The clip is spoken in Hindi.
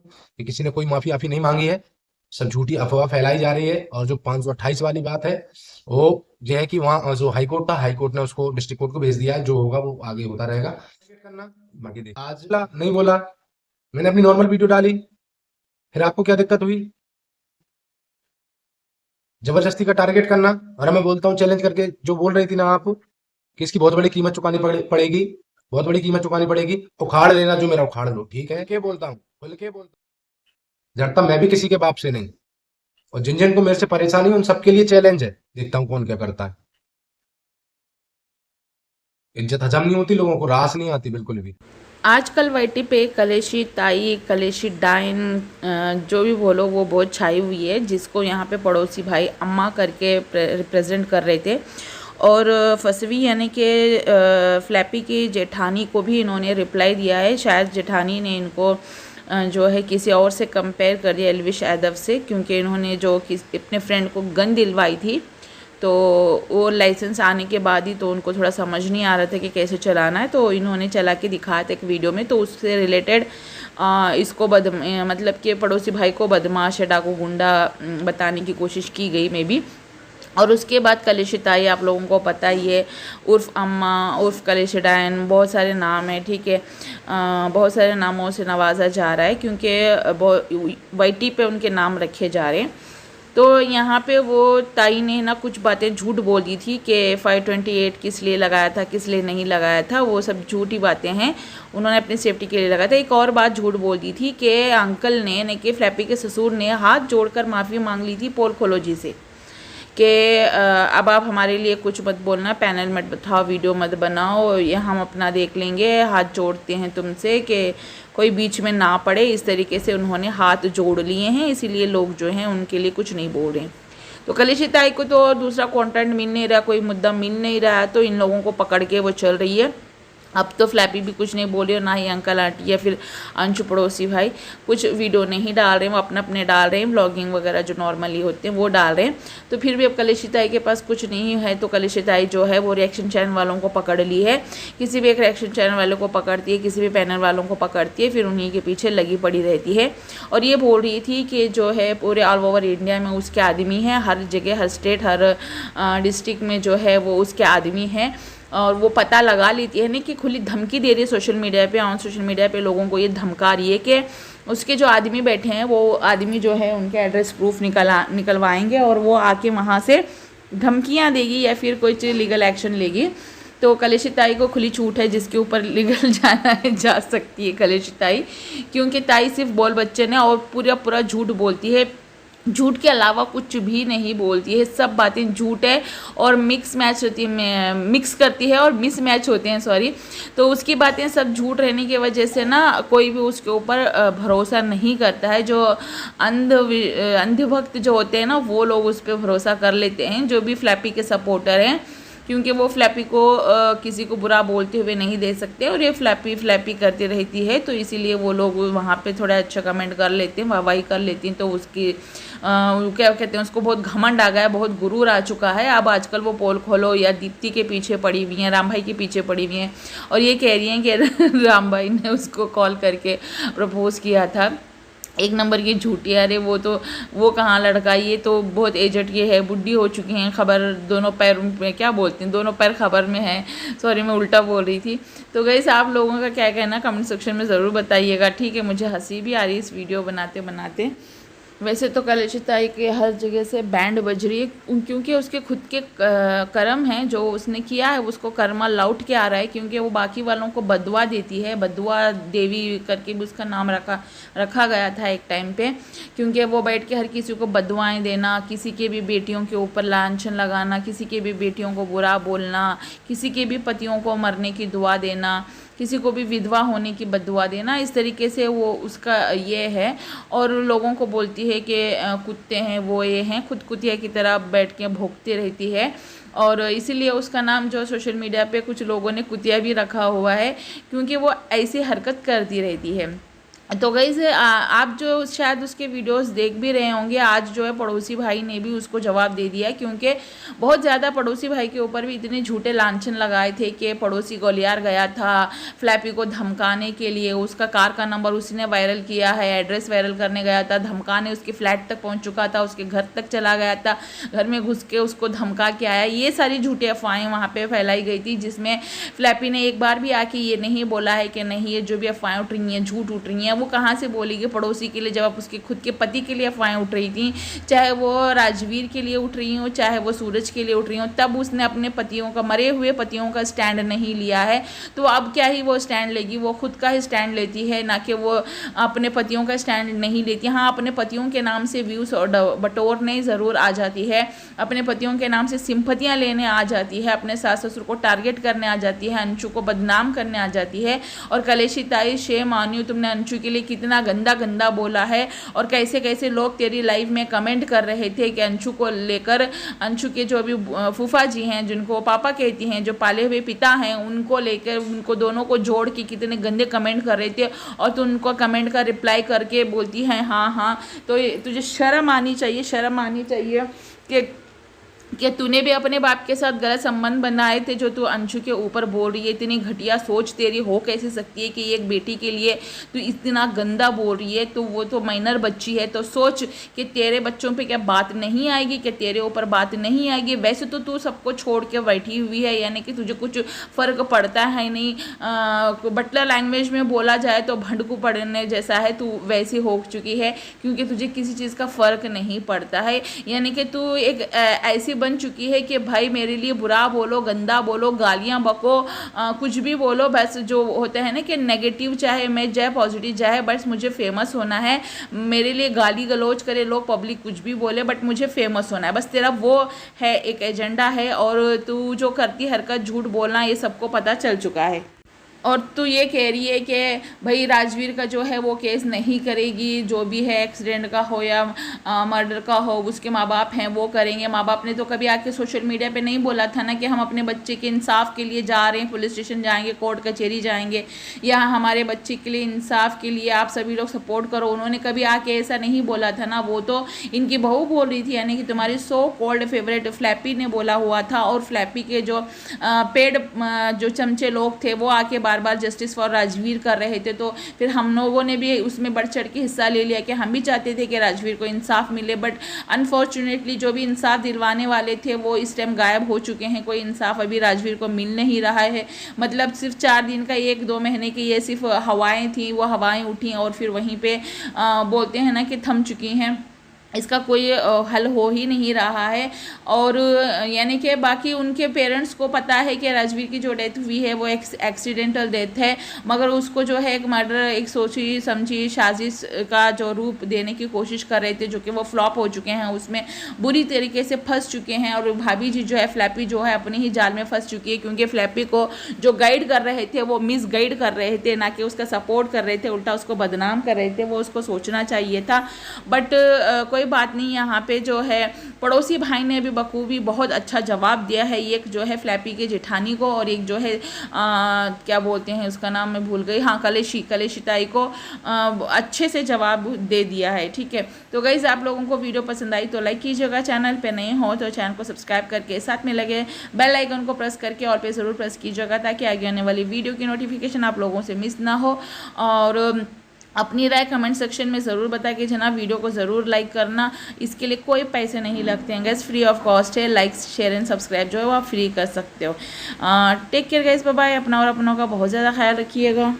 कि किसी ने कोई माफी आफी नहीं मांगी है, सब झूठी अफवाह फैलाई जा रही है। और जो 528 वाली बात है, वो ये है कि वहाँ जो हाई कोर्ट था, हाई कोर्ट ने उसको डिस्ट्रिक्ट कोर्ट को भेज दिया है। जो होगा वो आगे होता रहेगा। करना बाकी देख, आज नहीं बोला, मैंने अपनी नॉर्मल वीडियो डाली, फिर आपको क्या दिक्कत हुई? जबरदस्ती का टारगेट करना। और मैं बोलता हूँ चैलेंज करके, जो बोल रही थी ना आप कि इसकी बहुत बड़ी कीमत चुकानी पड़ेगी, बहुत बड़ी कीमत चुकानी पड़ेगी, उखाड़ लेना जो मेरा, उखाड़ लो, ठीक है? क्या बोलता हूँ, बोल के बोलता हूँ, डरता मैं भी किसी के बाप से नहीं। और जिन जिन को मेरे से परेशानी है उन सबके लिए चैलेंज है, देखता हूँ कौन क्या करता है। इज्जत हजम नहीं होती, लोगों को रास नहीं आती बिल्कुल भी। आजकल वाईटी पे कलेशी ताई, कलेशी डाइन, जो भी बोलो वो बहुत छाई हुई है, जिसको यहाँ पे पड़ोसी भाई अम्मा करके रिप्रेजेंट कर रहे थे। और फसवी यानी कि फ्लैपी की जेठानी को भी इन्होंने रिप्लाई दिया है। शायद जेठानी ने इनको जो है किसी और से कंपेयर कर दिया, एलविश यादव से, क्योंकि इन्होंने जो अपने फ्रेंड को गन दिलवाई थी, तो वो लाइसेंस आने के बाद ही तो उनको थोड़ा समझ नहीं आ रहा था कि कैसे चलाना है, तो इन्होंने चला के दिखाया था एक वीडियो में। तो उससे रिलेटेड इसको मतलब कि पड़ोसी भाई को बदमाश या डाकू गुंडा बताने की कोशिश की गई मे बी। और उसके बाद कलेशिताई आप लोगों को पता ही है, उर्फ अम्मा, उर्फ कलेशिडायन, बहुत सारे नाम हैं, ठीक है। बहुत सारे नामों से नवाजा जा रहा है, क्योंकि वाईटी पे उनके नाम रखे जा रहे हैं। तो यहाँ पे वो ताई ने ना कुछ बातें झूठ बोल दी थी कि 528 किस लिए लगाया था, किस लिए नहीं लगाया था, वो सब झूठी बातें हैं। उन्होंने अपनी सेफ्टी के लिए लगाया था। एक और बात झूठ बोल दी थी कि अंकल ने, यानी कि फ्लैपी के ससुर ने, हाथ जोड़कर माफ़ी मांग ली थी पोल खोलो जी से कि अब आप हमारे लिए कुछ मत बोलना, पैनल मत बताओ, वीडियो मत बनाओ, ये हम अपना देख लेंगे, हाथ जोड़ते हैं तुमसे कि कोई बीच में ना पड़े। इस तरीके से उन्होंने हाथ जोड़ लिए हैं, इसीलिए लोग जो हैं उनके लिए कुछ नहीं बोल रहे हैं। तो कलिशिताई को तो दूसरा कंटेंट मिल नहीं रहा, कोई मुद्दा मिल नहीं रहा है, तो इन लोगों को पकड़ के वो चल रही है। अब तो फ्लैपी भी कुछ नहीं बोल रही, और ना ही अंकल आंटी या फिर अंशु पड़ोसी भाई कुछ वीडियो नहीं डाल रहे हैं। वो अपने अपने डाल रहे हैं, व्लॉगिंग वगैरह जो नॉर्मली होते हैं वो डाल रहे हैं। तो फिर भी अब कलेशिताई के पास कुछ नहीं है, तो कलेशिताई जो है वो रिएक्शन चैनल वालों को पकड़ ली है। किसी भी एक रिएक्शन चैनल वालों को पकड़ती है, किसी भी पैनल वालों को पकड़ती है, फिर उन्हीं के पीछे लगी पड़ी रहती है। और ये बोल रही थी कि जो है पूरे ऑल ओवर इंडिया में उसके आदमी हैं, हर जगह, हर स्टेट, हर डिस्ट्रिक्ट में जो है वो उसके आदमी हैं। और वो पता लगा लेती है, नहीं कि खुली धमकी दे रही है सोशल मीडिया पे, ऑन सोशल मीडिया पे लोगों को ये धमका रही है कि उसके जो आदमी बैठे हैं वो आदमी जो है उनके एड्रेस प्रूफ निकलवाएंगे, और वो आके वहाँ से धमकियाँ देगी या फिर कोई चीज़ लीगल एक्शन लेगी। तो कलेशिताई को खुली छूट है, जिसके ऊपर लीगल जाना है जा सकती है कलेशिताई, क्योंकि ताई सिर्फ बोल बच्चे ने और पूरा पूरा झूठ बोलती है। झूठ के अलावा कुछ भी नहीं बोलती है, सब बातें झूठ है। और मिक्स मैच होती है, मिक्स करती है और मिस मैच होते हैं, सॉरी। तो उसकी बातें सब झूठ रहने की वजह से ना कोई भी उसके ऊपर भरोसा नहीं करता है। जो अंधभक्त जो होते हैं ना, वो लोग उस पर भरोसा कर लेते हैं, जो भी फ्लैपी के सपोर्टर हैं, क्योंकि वो फ्लैपी को किसी को बुरा बोलते हुए नहीं दे सकते, और ये फ्लैपी फ्लैपी करती रहती है, तो इसीलिए वो लोग वहाँ पे थोड़ा अच्छा कमेंट कर लेते हैं, वाहवाही कर लेती हैं। तो उसकी क्या कहते हैं, उसको बहुत घमंड आ गया है, बहुत गुरूर आ चुका है। अब आजकल वो पोल खोलो या दीप्ति के पीछे पड़ी हुई हैं, राम भाई के पीछे पड़ी हुई हैं, और ये कह रही हैं कि राम भाई ने उसको कॉल करके प्रपोज़ किया था। एक नंबर की झूठी है। अरे वो कहाँ लड़का, ये तो बहुत एजड ये है, बुढ़ी हो चुकी हैं, खबर दोनों पैर में, क्या बोलती हैं, दोनों पैर खबर में है। सॉरी, मैं उल्टा बोल रही थी। तो गाइस, आप लोगों का क्या कहना कमेंट सेक्शन में ज़रूर बताइएगा, ठीक है। मुझे हंसी भी आ रही है इस वीडियो बनाते बनाते। वैसे तो कलशिताई के हर जगह से बैंड बज रही है, क्योंकि उसके खुद के कर्म हैं, जो उसने किया है उसको कर्मा लौट के आ रहा है, क्योंकि वो बाकी वालों को बदुआ देती है। बदुआ देवी करके भी उसका नाम रखा गया था एक टाइम पे, क्योंकि वो बैठ के हर किसी को बदुआएं देना, किसी के भी बेटियों के ऊपर लांछन लगाना, किसी के भी बेटियों को बुरा बोलना, किसी के भी पतियों को मरने की दुआ देना, किसी को भी विधवा होने की बददुआ देना, इस तरीके से वो उसका ये है। और लोगों को बोलती है कि कुत्ते हैं, वो ये हैं, खुद कुतिया की तरह बैठ के भोंकती रहती है। और इसीलिए उसका नाम जो सोशल मीडिया पे कुछ लोगों ने कुतिया भी रखा हुआ है, क्योंकि वो ऐसी हरकत करती रहती है। तो गाइस आप जो शायद उसके वीडियोस देख भी रहे होंगे, आज जो है पड़ोसी भाई ने भी उसको जवाब दे दिया, क्योंकि बहुत ज़्यादा पड़ोसी भाई के ऊपर भी इतने झूठे लांछन लगाए थे कि पड़ोसी गोलियार गया था फ्लैपी को धमकाने के लिए, उसका कार का नंबर उसी ने वायरल किया है, एड्रेस वायरल करने गया था, धमकाने उसके फ्लैट तक पहुँच चुका था, उसके घर तक चला गया था, घर में घुस के उसको धमका के आया। ये सारी झूठी अफवाहें वहाँ पर फैलाई गई थी, जिसमें फ्लैपी ने एक बार भी आके ये नहीं बोला है कि नहीं ये जो भी अफवाहें उठ रही हैं झूठ उठ रही हैं। वो कहाँ से बोलेगी पड़ोसी के लिए, जब आप उसके खुद के पति के लिए अफवाहें उठ रही थी, चाहे वो राजवीर के लिए उठ रही हो, चाहे वो सूरज के लिए उठ रही हो, तब उसने अपने पतियों का, मरे हुए पतियों का स्टैंड नहीं लिया है। तो अब क्या ही वो स्टैंड लेगी, वो खुद का ही स्टैंड लेती है, ना कि वो अपने पतियों का स्टैंड नहीं लेती। हाँ, अपने पतियों के नाम से व्यूज बटोरने ज़रूर आ जाती है, अपने पतियों के नाम से सिंपतियाँ लेने आ जाती है, अपने सास ससुर को टारगेट करने आ जाती है, अंशु को बदनाम करने आ जाती है। और कलेशी ताई, शेम ऑन यू, तुमने अंशु के लिए कितना गंदा गंदा बोला है, और कैसे कैसे लोग तेरी लाइव में कमेंट कर रहे थे कि अंशु को लेकर, अंशु के जो अभी फूफा जी हैं, जिनको पापा कहती हैं, जो पाले हुए पिता हैं, उनको लेकर, उनको दोनों को जोड़ के कितने गंदे कमेंट कर रहे थे, और तू उनको कमेंट का रिप्लाई करके बोलती हैं हाँ हाँ। तो तुझे शर्म आनी चाहिए, शर्म आनी चाहिए कि तूने भी अपने बाप के साथ गलत संबंध बनाए थे, जो तू अंशु के ऊपर बोल रही है। इतनी घटिया सोच तेरी हो कैसे सकती है कि एक बेटी के लिए तू इतना गंदा बोल रही है। तो वो तो माइनर बच्ची है, तो सोच कि तेरे बच्चों पे क्या बात नहीं आएगी, कि तेरे ऊपर बात नहीं आएगी। वैसे तो तू सबको छोड़ के बैठी हुई है, यानी कि तुझे कुछ फ़र्क पड़ता है नहीं। बटलर लैंग्वेज में बोला जाए तो भंडकू पड़ने जैसा है तू, वैसी हो चुकी है, क्योंकि तुझे किसी चीज़ का फ़र्क नहीं पड़ता है। यानी कि तू एक ऐसी बन चुकी है कि भाई मेरे लिए बुरा बोलो, गंदा बोलो, गालियां बको, कुछ भी बोलो, बस जो होता है ना कि नेगेटिव चाहे मैं चाहे पॉजिटिव चाहे, बस मुझे फेमस होना है। मेरे लिए गाली गलौज करे लोग, पब्लिक कुछ भी बोले, बट मुझे फेमस होना है, बस तेरा वो है, एक एजेंडा है। और तू जो करती हरकत, झूठ बोलना, ये सबको पता चल चुका है। और तू ये कह रही है कि भाई राजवीर का जो है वो केस नहीं करेगी, जो भी है एक्सीडेंट का हो या मर्डर का हो, उसके माँ बाप हैं वो करेंगे। माँ बाप ने तो कभी आके सोशल मीडिया पे नहीं बोला था ना कि हम अपने बच्चे के इंसाफ के लिए जा रहे हैं, पुलिस स्टेशन जाएंगे, कोर्ट कचहरी जाएंगे, या हमारे बच्चे के लिए इंसाफ के लिए आप सभी लोग सपोर्ट करो। उन्होंने कभी आके ऐसा नहीं बोला था ना, वो तो इनकी बहू बोल रही थी, यानी कि तुम्हारी सो कॉल्ड फेवरेट फ्लैपी ने बोला हुआ था। और फ्लैपी के जो पेड जो चमचे लोग थे वो आके बार बार जस्टिस फॉर राजवीर कर रहे थे। तो फिर हम लोगों ने भी उसमें बढ़ चढ़ के हिस्सा ले लिया कि हम भी चाहते थे कि राजवीर को इंसाफ मिले, बट अनफॉर्चुनेटली जो भी इंसाफ दिलवाने वाले थे वो इस टाइम गायब हो चुके हैं। कोई इंसाफ अभी राजवीर को मिल नहीं रहा है। मतलब सिर्फ 4 दिन का, 1-2 महीने की ये सिर्फ हवाएं थी, वो हवाएं उठी और फिर वहीं पे बोलते हैं ना कि थम चुकी हैं। इसका कोई हल हो ही नहीं रहा है। और यानी कि बाकी उनके पेरेंट्स को पता है कि राजवीर की जो डेथ हुई है वो एक्सीडेंटल डेथ है, मगर उसको जो है एक मर्डर, एक सोची समझी साजिश का जो रूप देने की कोशिश कर रहे थे, जो कि वो फ्लॉप हो चुके हैं, उसमें बुरी तरीके से फंस चुके हैं। और भाभी जी जो है, फ्लैपी जो है, अपनी ही जाल में फंस चुकी है, क्योंकि फ्लैपी को जो गाइड कर रहे थे वो मिस गाइड कर रहे थे, ना कि उसका सपोर्ट कर रहे थे, उल्टा उसको बदनाम कर रहे थे। वो उसको सोचना चाहिए था, बट कोई बात नहीं। यहाँ पे जो है पड़ोसी भाई ने भी बखूबी बहुत अच्छा जवाब दिया है, एक जो है फ्लैपी के जेठानी को, और एक जो है क्या बोलते हैं उसका नाम मैं भूल गई, हाँ कलेशी ताई को अच्छे से जवाब दे दिया है। ठीक है, तो गाइस आप लोगों को वीडियो पसंद आई तो लाइक कीजिएगा, चैनल पे नए हो तो चैनल को सब्सक्राइब करके साथ में लगे बेल आइकन को प्रेस करके ऑल पे ज़रूर प्रेस कीजिएगा, ताकि आगे आने वाली वीडियो की नोटिफिकेशन आप लोगों से मिस ना हो। और अपनी राय कमेंट सेक्शन में ज़रूर बता के जनाब, वीडियो को ज़रूर लाइक करना, इसके लिए कोई पैसे नहीं लगते हैं गैस, फ्री ऑफ कॉस्ट है। लाइक शेयर एंड सब्सक्राइब जो है वो आप फ्री कर सकते हो। Take care guys, bye bye. अपना और अपनों का बहुत ज़्यादा ख्याल रखिएगा।